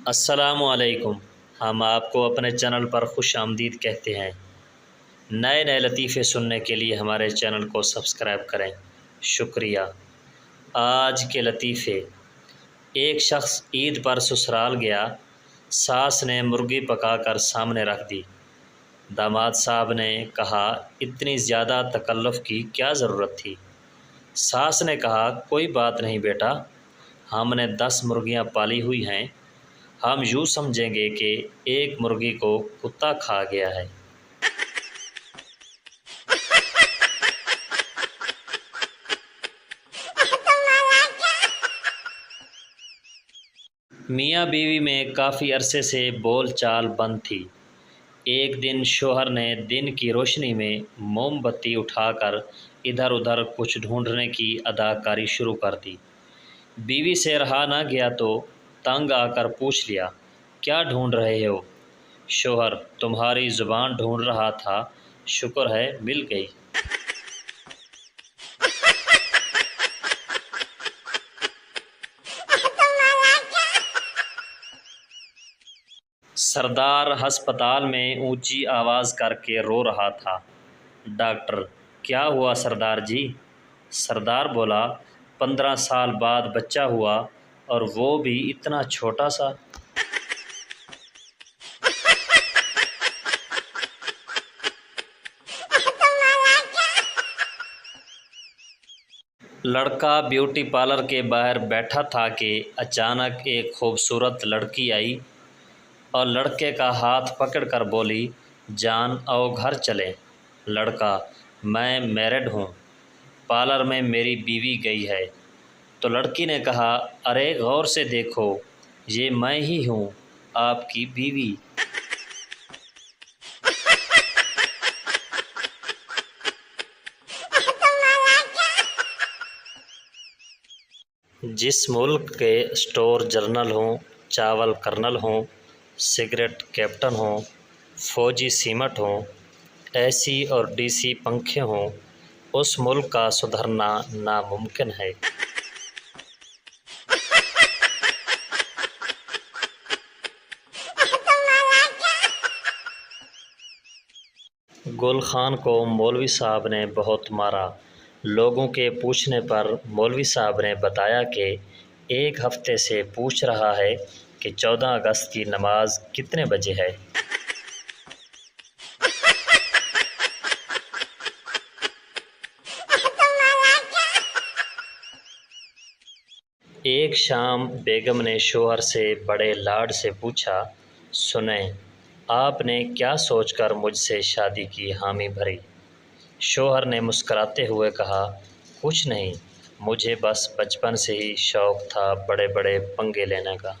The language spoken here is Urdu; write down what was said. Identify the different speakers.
Speaker 1: السلام علیکم۔ ہم آپ کو اپنے چینل پر خوش آمدید کہتے ہیں۔ نئے نئے لطیفے سننے کے لیے ہمارے چینل کو سبسکرائب کریں، شکریہ۔ آج کے لطیفے۔ ایک شخص عید پر سسرال گیا، ساس نے مرغی پکا کر سامنے رکھ دی۔ داماد صاحب نے کہا اتنی زیادہ تکلف کی کیا ضرورت تھی؟ ساس نے کہا کوئی بات نہیں بیٹا، ہم نے 10 مرغیاں پالی ہوئی ہیں، ہم یوں سمجھیں گے کہ ایک مرغی کو کتا کھا گیا ہے۔ میاں بیوی میں کافی عرصے سے بول چال بند تھی۔ ایک دن شوہر نے دن کی روشنی میں موم بتی اٹھا کر ادھر ادھر کچھ ڈھونڈنے کی اداکاری شروع کر دی۔ بیوی سے رہا نہ گیا تو تنگ آ کر پوچھ لیا، کیا ڈھونڈ رہے ہو؟ شوہر، تمہاری زبان ڈھونڈ رہا تھا، شکر ہے مل گئی۔ سردار ہسپتال میں اونچی آواز کر کے رو رہا تھا۔ ڈاکٹر، کیا ہوا سردار جی؟ سردار بولا، 15 سال بعد بچہ ہوا اور وہ بھی اتنا چھوٹا سا۔ لڑکا بیوٹی پارلر کے باہر بیٹھا تھا کہ اچانک ایک خوبصورت لڑکی آئی اور لڑکے کا ہاتھ پکڑ کر بولی، جان آؤ گھر چلیں۔ لڑکا، میں میرڈ ہوں، پارلر میں میری بیوی گئی ہے۔ تو لڑکی نے کہا، ارے غور سے دیکھو، یہ میں ہی ہوں، آپ کی بیوی۔ جس ملک کے اسٹور جنرل ہوں، چاول کرنل ہوں، سگریٹ کیپٹن ہوں، فوجی سیمٹ ہوں، اے سی اور ڈی سی پنکھے ہوں، اس ملک کا سدھرنا ناممکن ہے۔ گل خان کو مولوی صاحب نے بہت مارا۔ لوگوں کے پوچھنے پر مولوی صاحب نے بتایا کہ ایک ہفتے سے پوچھ رہا ہے کہ 14 اگست کی نماز کتنے بجے ہے۔ ایک شام بیگم نے شوہر سے بڑے لاڈ سے پوچھا، سنیں، آپ نے کیا سوچ کر مجھ سے شادی کی حامی بھری؟ شوہر نے مسکراتے ہوئے کہا، کچھ نہیں، مجھے بس بچپن سے ہی شوق تھا بڑے بڑے پنگے لینے کا۔